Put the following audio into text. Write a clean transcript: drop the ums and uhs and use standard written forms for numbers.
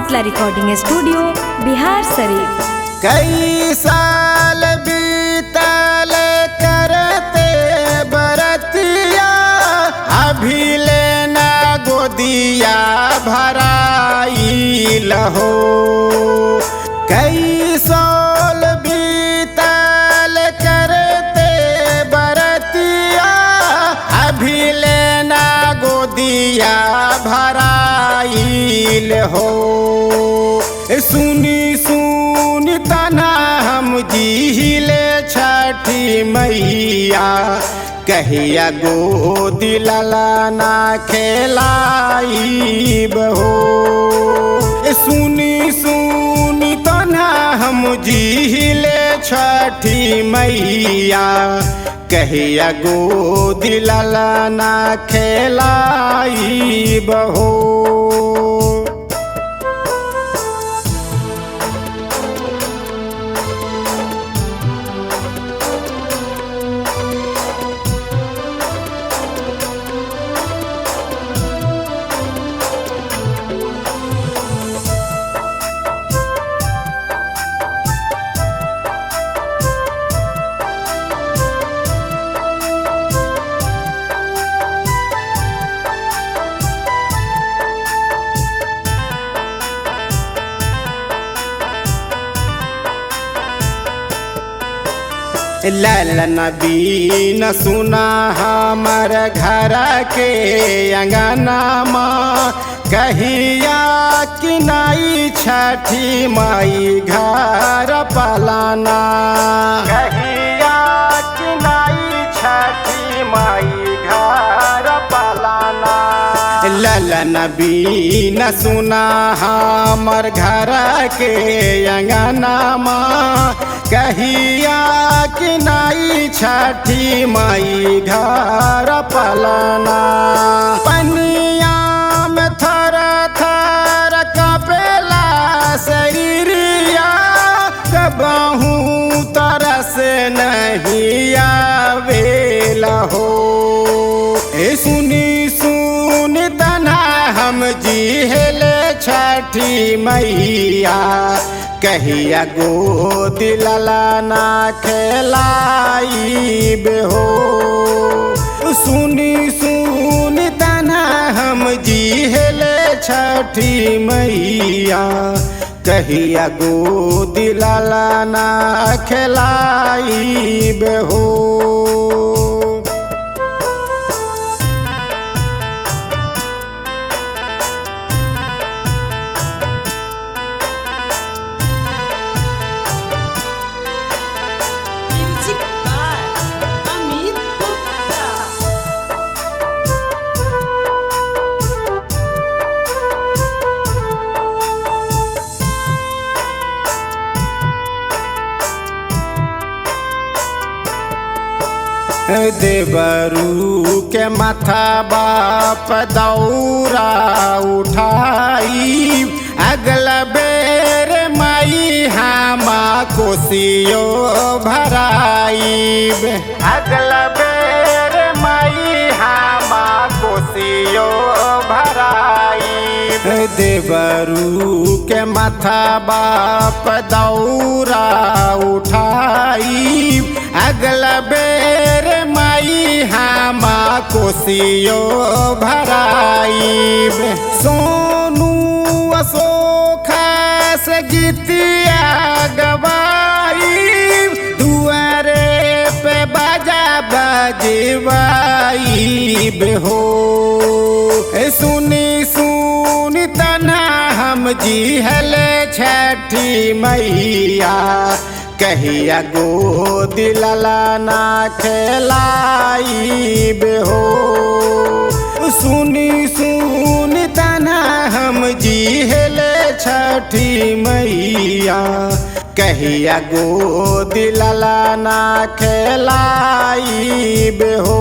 Shitala recording studio Bihar Sharif. कई साल बीतल करते बरतिया, अभी लेना गोदिया भराइल हो। कई साल बीतल करते बरतिया, अभी लेना गोदिया भराइल हो। सुनी सुनी तना हम जीले छठी मैया, कहिया गोदी ललाना खेलाइब हो। सुनी सुनी तना हम जीले छठी मैया, कहिया गोदी ललाना खेलाइब हो। ललन बीन सुना हमर घर के अंगना माँ, कहिया कि नाई छठी माई घर पलाना। कहिया कि नाई छठी माई घर पलाना। ललन बीन सुना हमर घर के अंगना माँ, कहिया कि नाई छठी माई घर पलाना। पनिया में थर थर कपेला शरीरिया, कबहू तरस नहीं आवेला हो। सुनी सुनी तना हम जीले छठी मैया, कहिया गोदी ललाना खेलाइब हो। सुनी सुनी तना हम जीले छठी मैया, कहिया गोदी ललाना खेलाइब हो। देवरू के माथा बाप दौरा उठाई, अगला बेर माई हामा कोसियो भराई। अगला बेर माई हामा कोसियो भराई। देवरू के माथा बाप दौरा उठाई, अगला बेर माई हामा कोसियो भराई। सोनू अशोका से गीतिया गवाई, दुआरे पे बाजा बजवाई हो। सुनी सुनी तना हम जीले छठी मैया, कहिया गोदी ललाना खेलाइब हो। सुनी सुनी तना हम जीले छठी मैया, कहिया गोदी ललाना खेलाइब हो।